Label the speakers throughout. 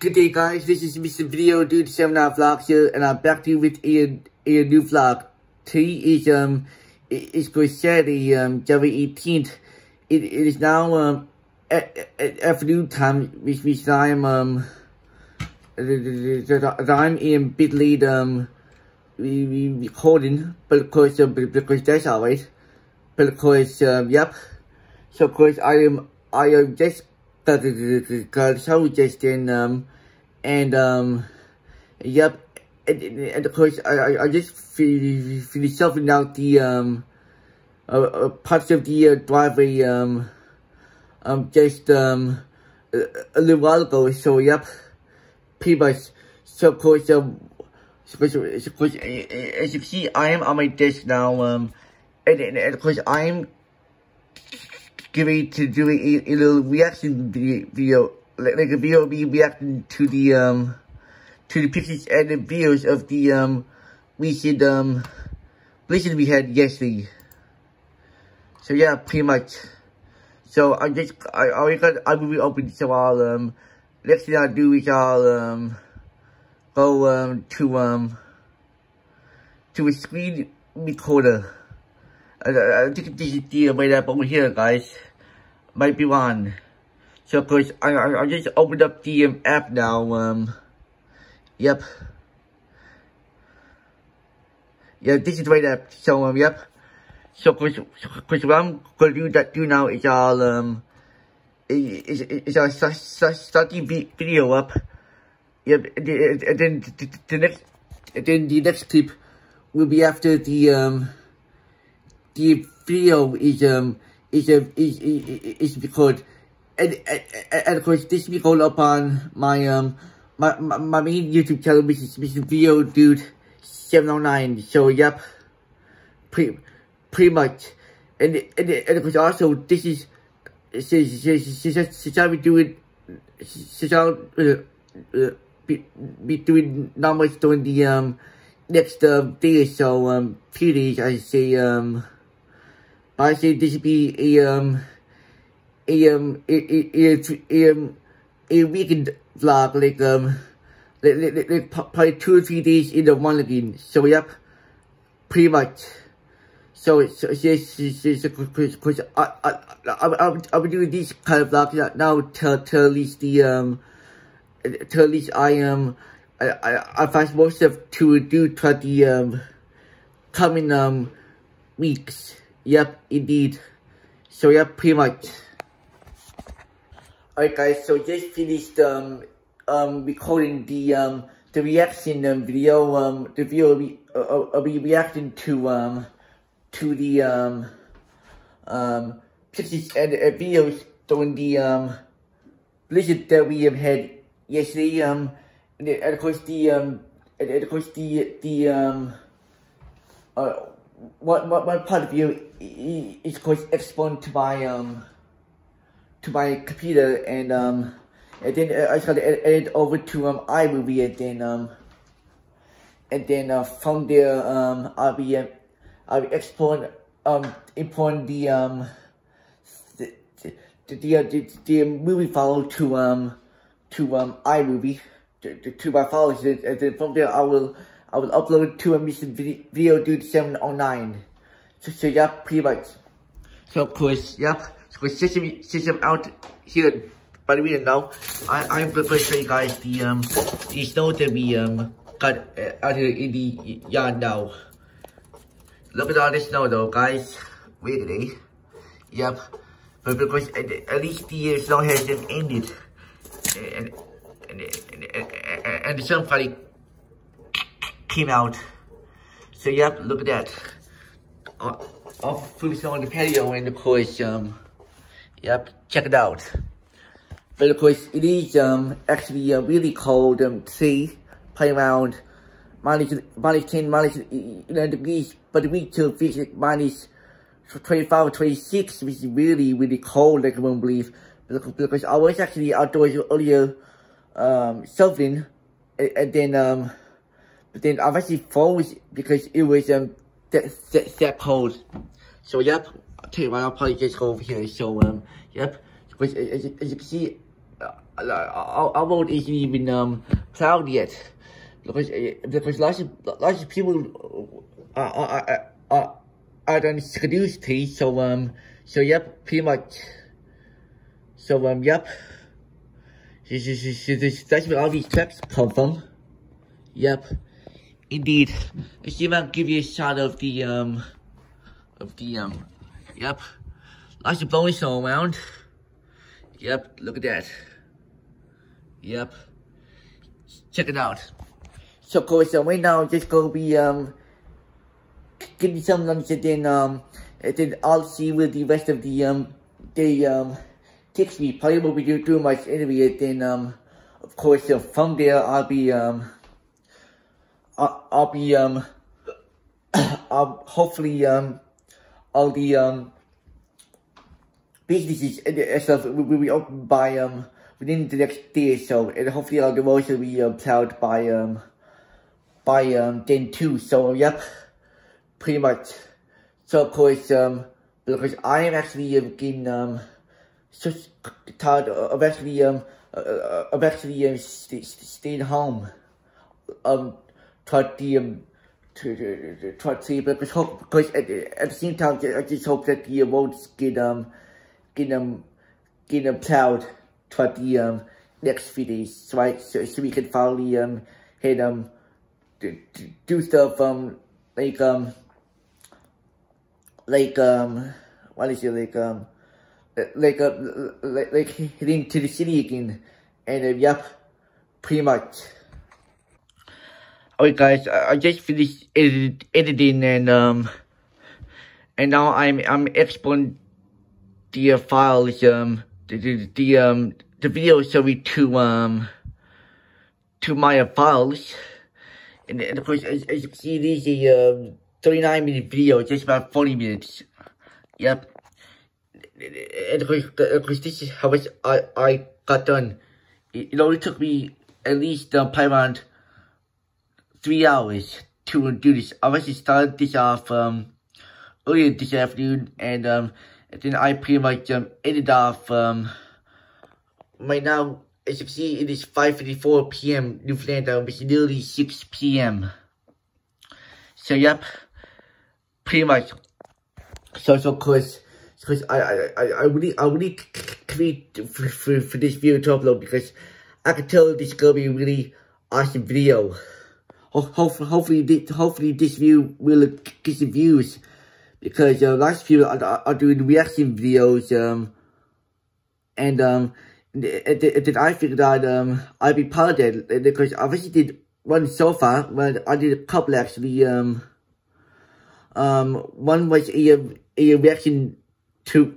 Speaker 1: Good day guys, this is Mr. Video Dude 7 Vlog here, and I'm back to you with a new vlog. Today is for Saturday, January 18th. It is now afternoon time, which means I'm a bit late recording, but of course because that's alright. But of course yep. So of course I am just got the show just in yep, and of course I just finished shuffling out the parts of the driveway just a little while ago. So yep, pretty much. So of course as you can see, I am on my desk now, and of course I'm getting to do a little reaction video, like a video of me reacting to the pictures and the videos of the recent listen we had yesterday. So yeah, pretty much. So I already got iMovie open, so I'll next thing I'll do is I'll go to a screen recorder. I think this is the way up over here, guys. Might be one. So of course I just opened up the app now. Yep. Yeah, this is the right app. So yep. So of course what I'm gonna do now is I'll start the video up. Yep. And then the next clip will be after the video is recorded, and of course this will be going up on my my main YouTube channel, which is Mr. Video Dude 709. So yep, pretty much, and of course also this is since I'll be doing be doing not much during the next day, so few days. I say this would be a weekend vlog, like probably 2 or 3 days in the one again. So yep, pretty much. So yes, I'll be doing these kind of vlogs now till at least I find more stuff to do to the coming weeks. Yep, indeed. So yeah, pretty much. Alright guys, so just finished recording the reaction video. The video I'll be reacting to the pictures and videos during the visit that we had yesterday. And of course one part of you is of course exported to my computer, and then I started to edit over to iMovie, and then from there I'll be importing the movie file to iMovie to my files, and then from there I will upload it to Mr. Video Dude 709. So yeah, pretty much. So of course, yep. So system out here. By the way, now I'm going to show you guys the snow that we got out here in the yard now. Look at all this snow though, guys. Really? Yep. But because at least the snow hasn't ended, and the sun finally came out. So yep, look at that. All food snow on the patio, and of course yep, check it out. But of course it is actually really cold today, probably around minus 10, minus 11 degrees, but the week till feels like minus 25 or 26, which is really cold, like I won't believe. Because I was actually outdoors earlier shoveling, and then but then I've actually froze because it was that cold. So yep, I'll tell you what, I'll probably just go over here. So yep, because as you can see, our road isn't even plowed yet, because lots of people are introduced to. So yep, pretty much. So yep. That's where all these tracks come from. Yep, indeed. Let's see if I can give you a shot of the yep. Lots of bonus all around. Yep, look at that. Yep. Check it out. So of course, right now I'm just gonna be getting some lunch, and then I'll see with the rest of the takes me. Probably won't be doing too much anyway. And then of course from there I'll be I'll hopefully all the businesses and stuff will be open by within the next day or so, and hopefully all the roads will be plowed by then too. So yep, pretty much. So of course because I am actually getting so tired of actually staying home try to see, but because at the same time I just hope that the roads get plowed toward the next few days, right? So we can finally head do stuff what is it, like heading to the city again, and yep, pretty much. Alright guys, I just finished editing, and now I'm exporting the files, the video summary to my files, and of course as you can see, this is a 39-minute video, just about 40 minutes. Yep. And of course this is how much I got done. It only took me at least probably around 3 hours to do this. I actually started this off earlier this afternoon, and then I pretty much edited off right now. As you can see, it is 5:54 p.m. Newfoundland, which is nearly 6 p.m. So yep, pretty much. So of course, because I really create for this video to upload, because I can tell this is gonna be a really awesome video. Hopefully this video will get some views, because lots of people are doing reaction videos, and then I figured out I'd be part of that, because I actually did one so far. Well, I did a couple actually. One was a reaction to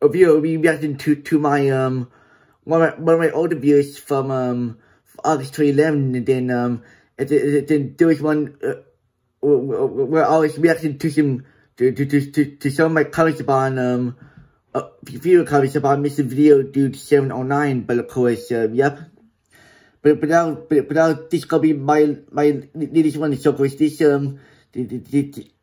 Speaker 1: a video reaction to my one of my older videos from August 2011, and then there was one where I was reacting to some of my comments about video comments about Mr. Video Dude 709, but of course yep. But now this gonna be my latest one. So of course this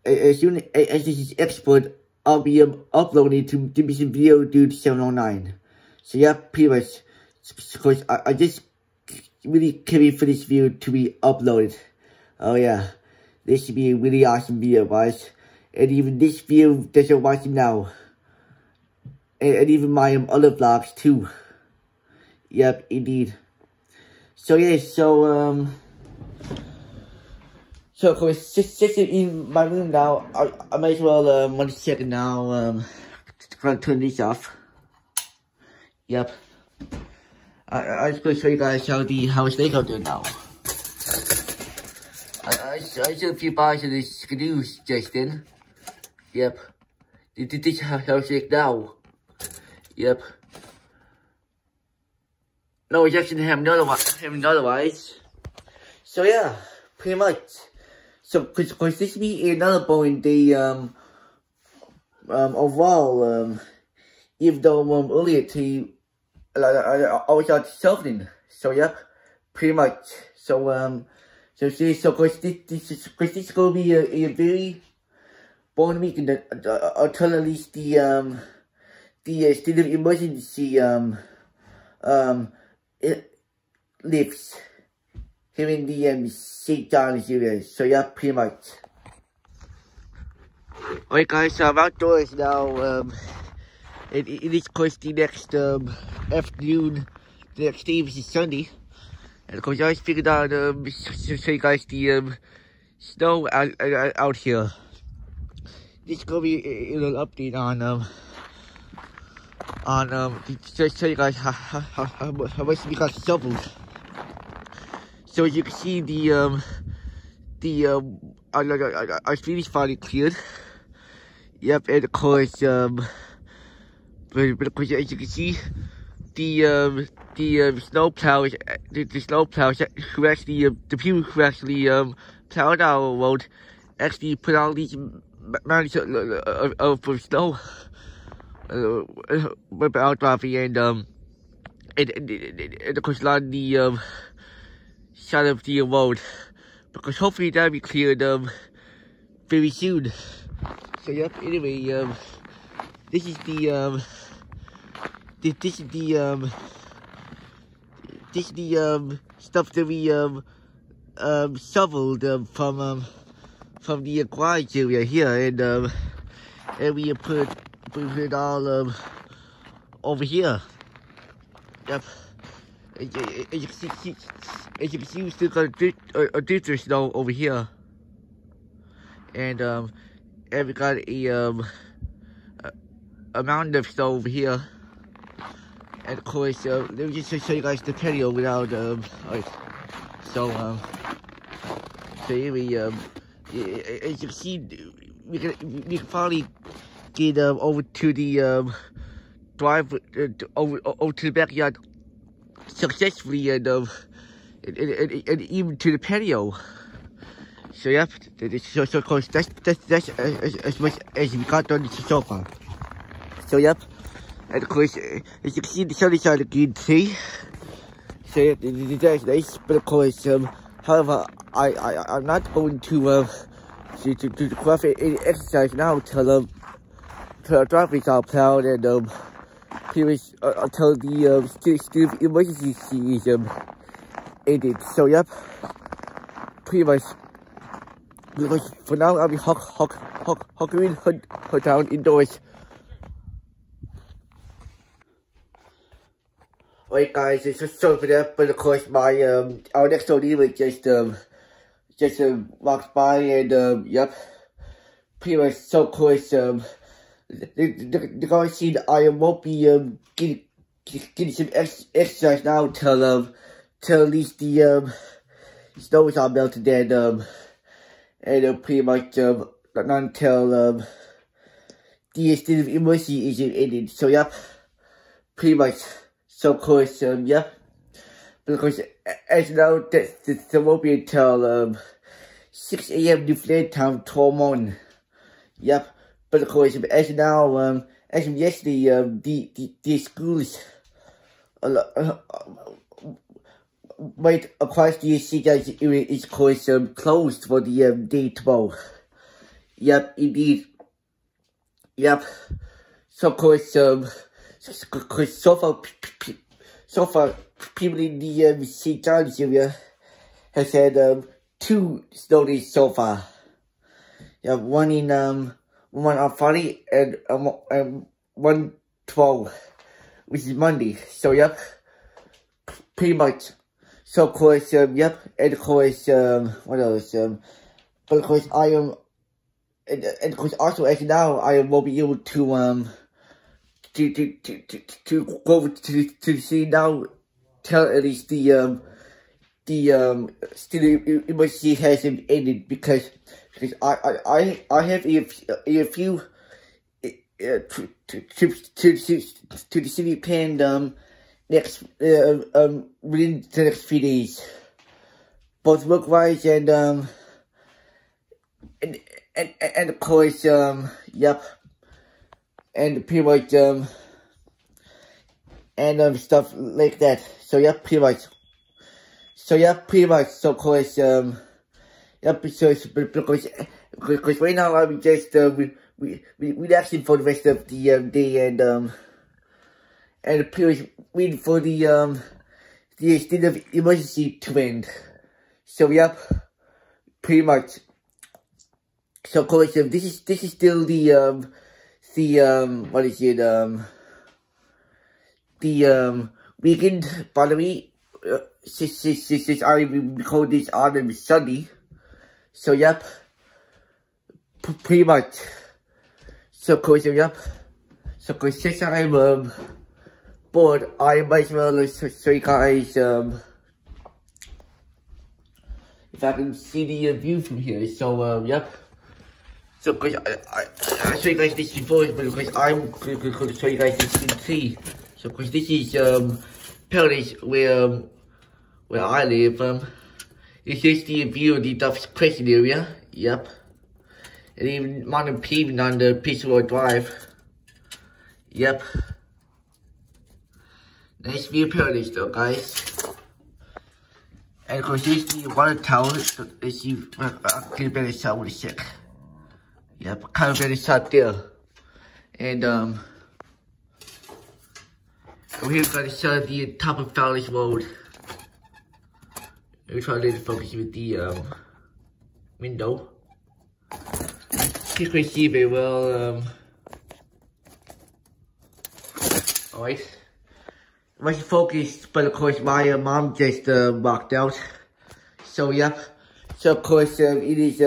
Speaker 1: as soon as this is export, I'll be uploading to Mr. Video Dude 709. So yeah, pretty much. Of course I just really can't wait for this video to be uploaded. Oh yeah, this should be a really awesome video, guys. And even this video that you're watching now, and even my other vlogs too. Yep, indeed. So yeah, so of course, just in my room now, I might as well want to check it now. Try to turn this off. Yep. I just going to show you guys how it's layout there now. I showed a few bars of the screws just then. Yep. This is how it's like now. Yep. No rejection to him otherwise. So yeah, pretty much. So cause this be another point the overall even though earlier to I was out softening. So yep, pretty much. So so cause this is gonna be a very boring weekend until at least the state of emergency it lives here in the St. John's area. So yeah, pretty much. Alright guys, so I'm outdoors now. It is of course the next afternoon. The next day is Sunday. And of course I figured out show you guys the snow out here. This is gonna be a little update to show you guys how much we got shoveled. So as you can see, our street is finally cleared. Yep, and of course, but of course, as you can see, the snow plows, who actually, the people who actually plowed our road, actually put all these mountains of snow out driving, and of course, a lot of the side of the road, because hopefully that'll be cleared very soon. So yep, anyway, this is the stuff that we shoveled from the garage area here, and we put it all over here. Yep. As you can see, we still got a drifter snow over here, and we got a mountain of snow over here. And of course, let me just show you guys the patio without so anyway, as you can see, we can finally get over to the drive over to the backyard successfully, and even to the patio. So yep, so of course that's as much as we got done so far. So yep, and of course as you can see, the sunny side of the green tree. So yep, that's nice. But of course, however, I'm not going to go off any exercise now till our driveways are plowed, and pretty much until the state of emergency is ended. So yep, pretty much. Because for now, I'll be hunkering her down indoors. Alright guys, it's just sorry for that, but of course my our next door neighbor just walked by, and yep, pretty much. So of course the guys see that I won't be getting some exercise now till at least the snow is all melted, and pretty much not until the state of emergency is ended. So yep, pretty much. So of course, yep. But of course, as you know, there won't be until 6 a.m. Newfoundland time tomorrow morning. Yep. But of course, as you know, as of yesterday, the schools right across the city area is of course closed for the day tomorrow. Yep, indeed. Yep. So of course, so far, people in the St. John's area has had 2 snow days so far. Yeah, one on Friday and one 12, which is Monday. So yep, pretty much. So of course, yep, and of course, what else? But of course, I am, and of course, also as now, I won't be able to go over to the city now till at least the state of emergency has ended, because I have a few trips to the city planned next within the next few days, both work wise and of course yep, and pretty much and stuff like that. So yeah, pretty much. So yeah, pretty much. So of course yep, because right now I'm just relaxing for the rest of the day, and and pretty much waiting for the state of emergency to end. So yep, pretty much. So of course, this is still the what is it, the weekend, by the way, since I record this on Sunday. So yep, pretty much. So of course, yep. So of course, since I'm bored, I might as well show you guys if I can see the view from here. So yep. So of course, I show you guys this before, but of course I'm going to show you guys this in see. So of course, this is Paris, where I live. This is the view of the Duff's Crescent area. Yep. And even Mountain Peak on the Peaceful Drive. Yep. Nice view of Paris though, guys. And of course, this is the water tower. So as you can better shot with a sec. Yep, kind of better shot there. And over here we've got a shot of the top of Fowler's Road. Let me try to focus with the window. You can see very well. Alright. Much focused, but of course my mom just walked out. So yep. So of course it is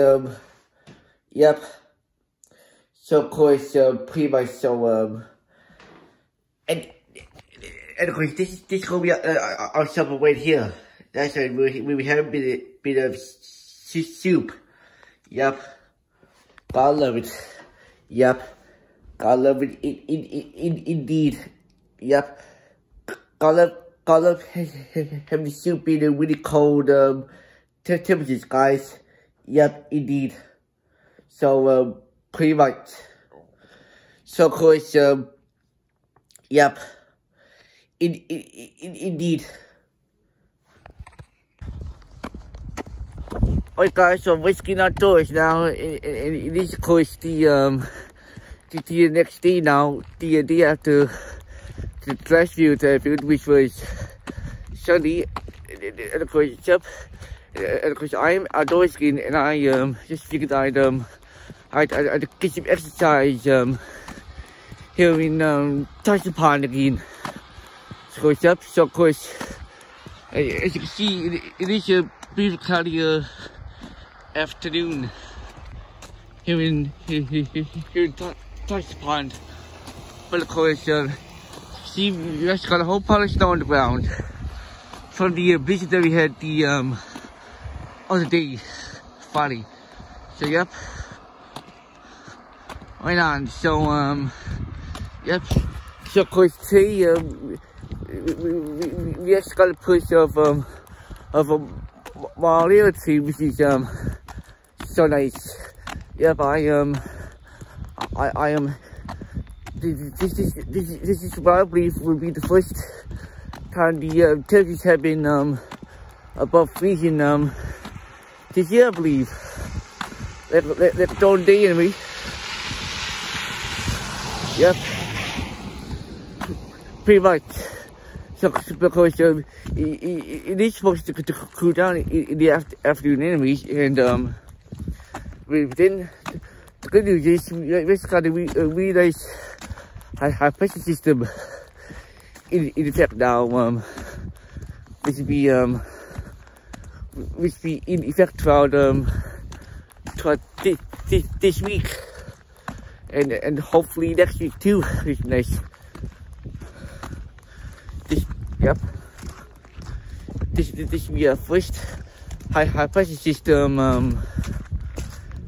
Speaker 1: yep. So of course pretty much so and of course this gonna be our supper right here. That's right. We have a bit of soup. Yep. God love it. Yep. God love it. Indeed. Yep. God love having the soup in a really cold temperatures, guys. Yep, indeed. So pretty much. So of course yep. Indeed. Alright guys, so I'm risking outdoors now, and it is of course the next day now, the day after the last view, which was sunny, and of course, yep, and of course I'm outdoors again, and I just figured I'd get some exercise here in Tyson Pond again. So of course, yep, so of course, as you can see, it is a beautiful cloudy afternoon here in Tyson Pond, but of course, see, we just got a whole pile of snow on the ground from the blizzard that we had the other day, Friday. So yep, right on. So yep. So of course today we just got a push of a mile tree, which is so nice. Yep, I am. This is what I believe will be the first time the temperatures have been above freezing this year, I believe. Like don't day anyway. Yep. Pretty much. So because it is supposed to cool down in the afternoon anyways, and within the good news is we just got a really nice high pressure system in effect now, which will be in effect throughout this week, and hopefully next week too. It's nice. Yep. This will be our first high pressure system.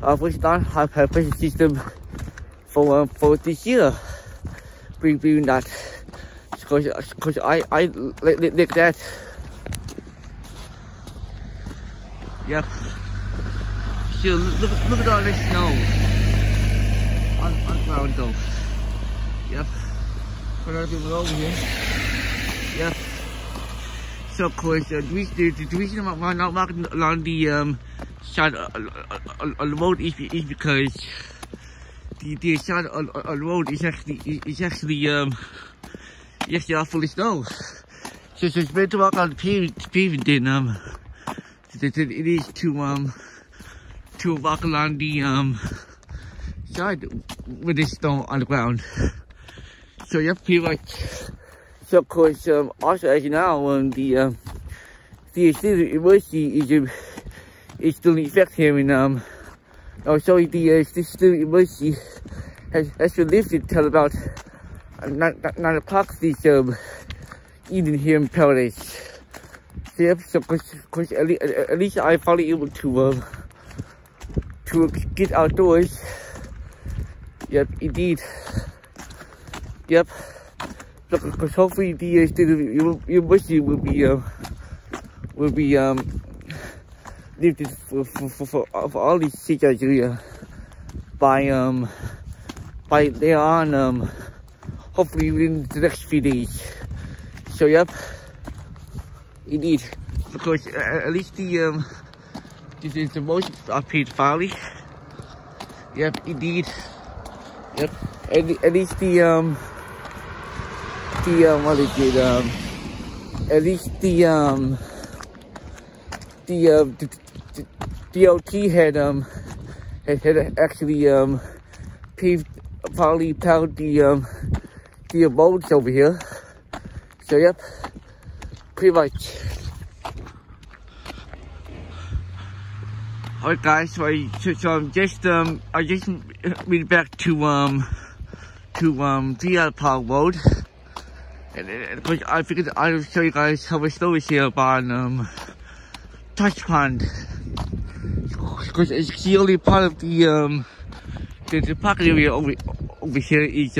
Speaker 1: Our first non-high pressure system for this year. Believe that, because I like that. Yep. So look at all this snow on ground though. Yep. For other people over here. Yep. So of course, the reason I'm not walking along the side on the road is because the side on the road is actually Yes, they are full of snow. So it's better to walk on the pavement than it is to walk along the side with the snow on the ground. So you have to feel like, so of course, also as you know, the student emergency is still in effect here in also the student emergency has been lifted till about 9 o'clock this evening here in Paradise. So yep, so of course at least I finally able to get outdoors. Yep, indeed. Yep. So because hopefully the student university will be lifted for all these situations by later on, hopefully within the next few days. So yep, indeed, because at least this is the most I've paid finally. Yep, indeed. Yep, at least what is it? At least the DOT had actually finally plowed the roads over here. So yep, pretty much. Alright guys, so I'm just I just made it back to the Park Road, and of course I figured I'll show you guys how the snow is here on Touch Pond, because it's the only part of the park area over here is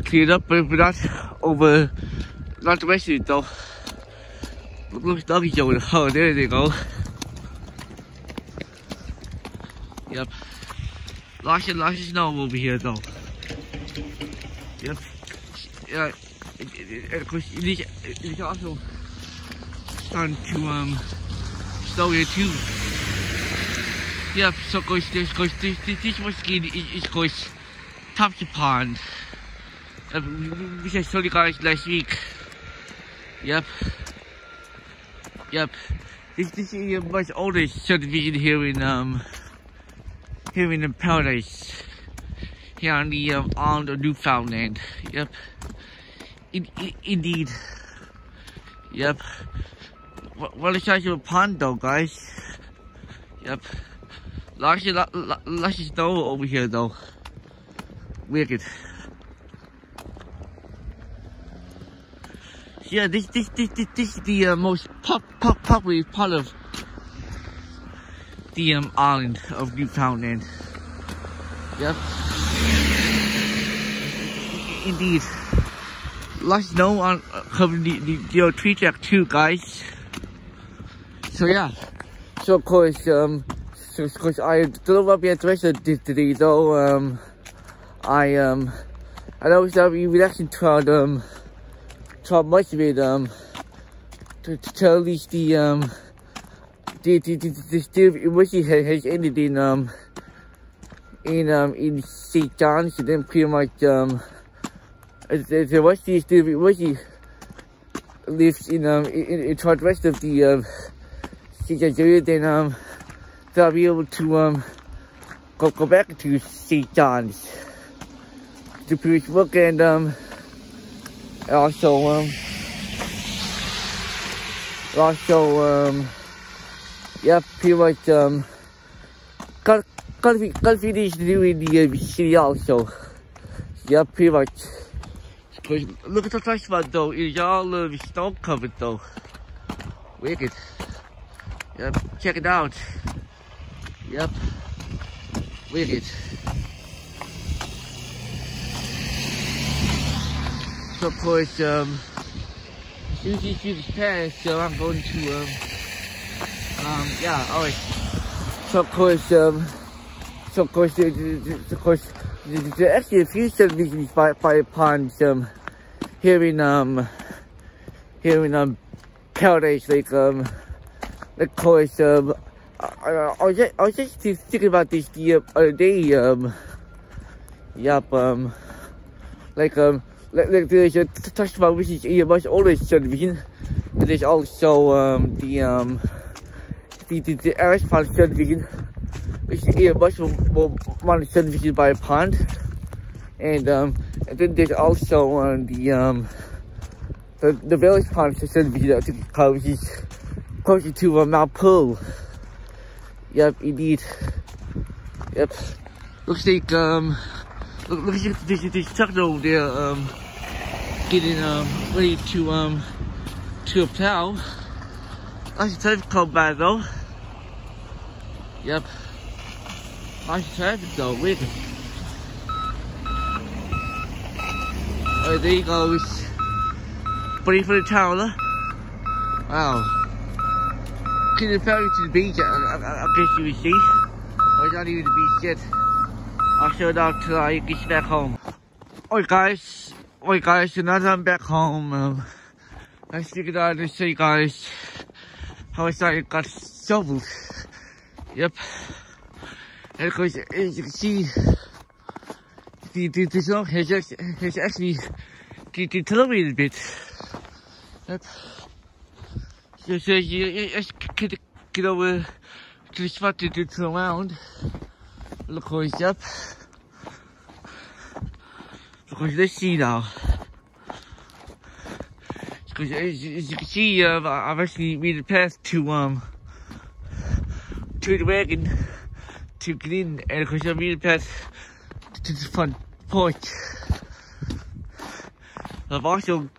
Speaker 1: cleared up, but not the rest of it though. Looks doggy over. Oh, there they go. Yep. Lots of snow over here though. Yep. Yeah. And of course it is also starting to snow here too. Yep. So of course this was is of course Touch Pond. Which I showed you guys last week. Yep. Yep. This is a much older subdivision here in Paradise, here on the Newfoundland. Yep, indeed. Yep. Well, it's actually a pond though, guys. Yep. Lots of snow over here though. Wicked. Yeah, this is the most popular part of the island of Newfoundland. Yep. Indeed. Lots of snow on covering the tree track too, guys. So yeah. So of course, I drove up here to rest of today though. I know that we actually tried much of it to at least the university has ended in St. John's, and then pretty much the rest of the university lives in the rest of the St. John's area. Then they'll be able to go back to St. John's to preach work, and also yeah, pretty much got finished doing the city also. Yeah, pretty much. Look at the Touch Pond though, it's all snow covered though. Wicked. Yep, check it out. Yep, wicked. So of course, as soon as these students pass, so I'm going to yeah, alright. So of course, there's actually a few subdivisions by ponds here in Paradise, like of course I was just thinking about this the other day. Yep, like there's a touchdown which is a much older subdivision. There's also the Irish Pond subdivision, which is a much more modern subdivision by a pond. And then there's also the Village Pond subdivision, I think it's called, which is closer to Mount Pearl. Yep, indeed. Yep. Looks like look at this truck over there getting ready to a plow. Nice traffic come by though. Yep. Nice traffic though, wait. Alright, there he goes. Ready for the tower. Wow. Couldn't ferry to the beach, I guess you would see. Or not even the beach yet. I'll show it out till I get back home. Alright guys, so now that I'm back home, I figured out to show you guys how I got shoveled. Yep. And of course, as you can see, the snow has actually deteriorated a bit. Yep. So you just get over to the spot to turn around. Look, course, yep. Of course, let's see now. Because as you can see, I've actually made a path to the wagon to get in, and of course I made a path to the front porch. I've also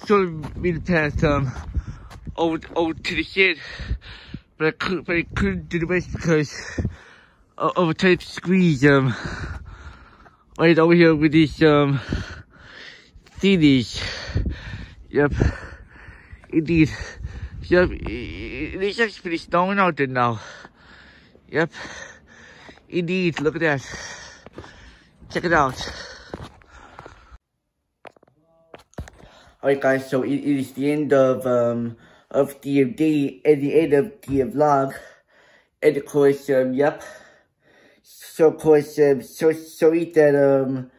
Speaker 1: sort of made a path over to the shed, but I couldn't do the rest because of a tight squeeze right over here with these thinnies. Yep, indeed. Yep, it's actually snowing out there now. Yep, indeed. Look at that. Check it out. Alright, guys. So it is the end of the day, at the end of the vlog, and of course, yep. So of course, sorry that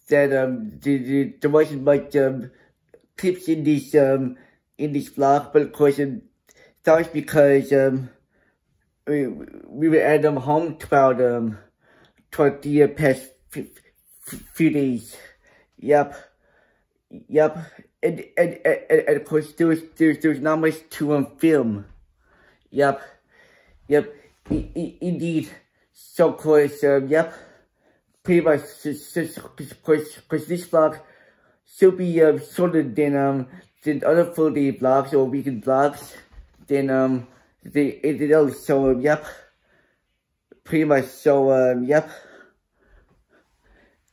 Speaker 1: there wasn't much clips in this vlog, but of course that was because we were at home throughout the past few days. Yep, and of course there's not much to film. Yep, indeed. So of course yep, pretty much because this vlog should be shorter than other full day vlogs or weekend vlogs. Then it else. So yep, pretty much. So yep,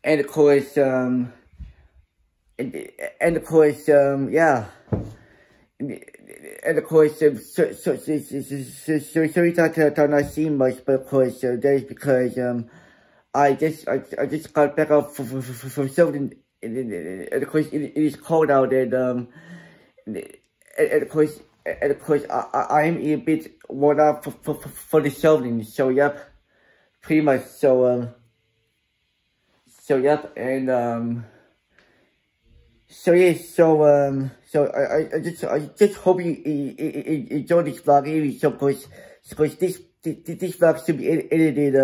Speaker 1: and of course and of course yeah, and of course so sorry that not seeing much, but of course that is because I just got back up from something. And of course, it is cold out, and of course, I am a bit worn out for the shoveling. So yep, pretty much. So yep, and so yes, so I just hope you enjoy this vlog. So of course, this vlog should be edited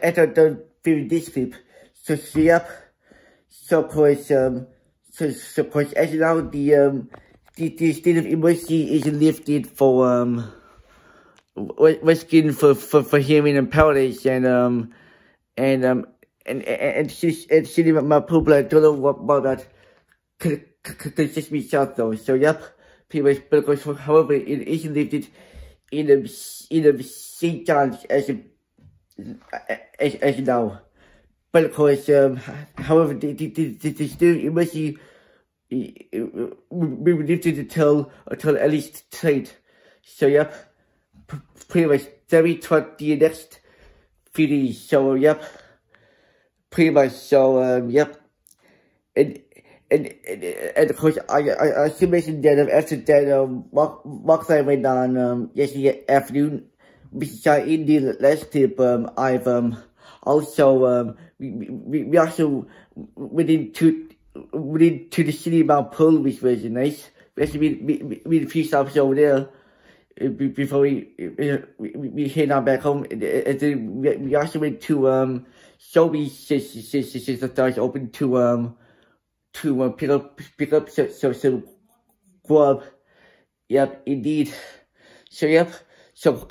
Speaker 1: after done filming this clip. So yep. So of course, as now the state of emergency is lifted for rescuing for hearing impairments, and city my people I don't know what about that could just be shot though. So yep, pretty much. But of course, however, it is lifted in the same chance as now. But of course, however, the still emergency we were lifted until at least tonight. So yep, pretty much very toward the next video. So yep, pretty much. So yep, and of course I should mention that after that walk I went on yesterday afternoon, which I in the last tip I've also we also within to the city of Mount Pearl, which was nice. We actually made a few stops over there before we head on back home. And then we also went to Shelby stores open to pick up some grub. Yep, indeed. So yep. So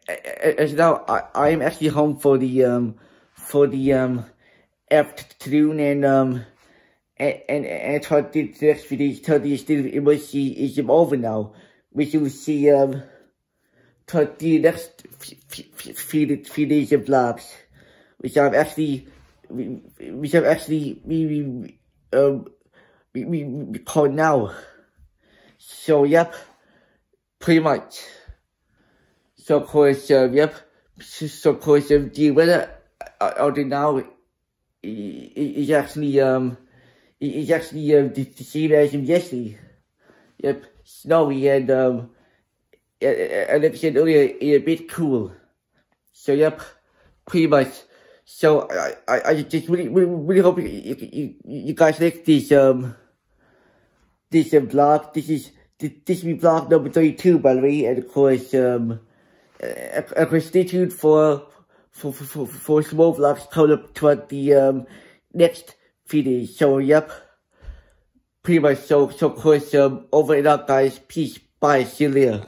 Speaker 1: as now I am actually home for the afternoon, and I thought the next few days, is over now. We will see thought the next few days of vlogs, which have actually we record now. So yep, pretty much. So of course yep. So of course the weather out there now is actually the same as yesterday. Yep, snowy and like I said earlier, a bit cool. So yep, pretty much. So I just really hope you guys like this vlog. This is vlog number 32, by the way, and of course stay tuned for small vlogs coming up toward the next few days. So yep, pretty much. So of course over and out, guys. Peace. Bye. See you later.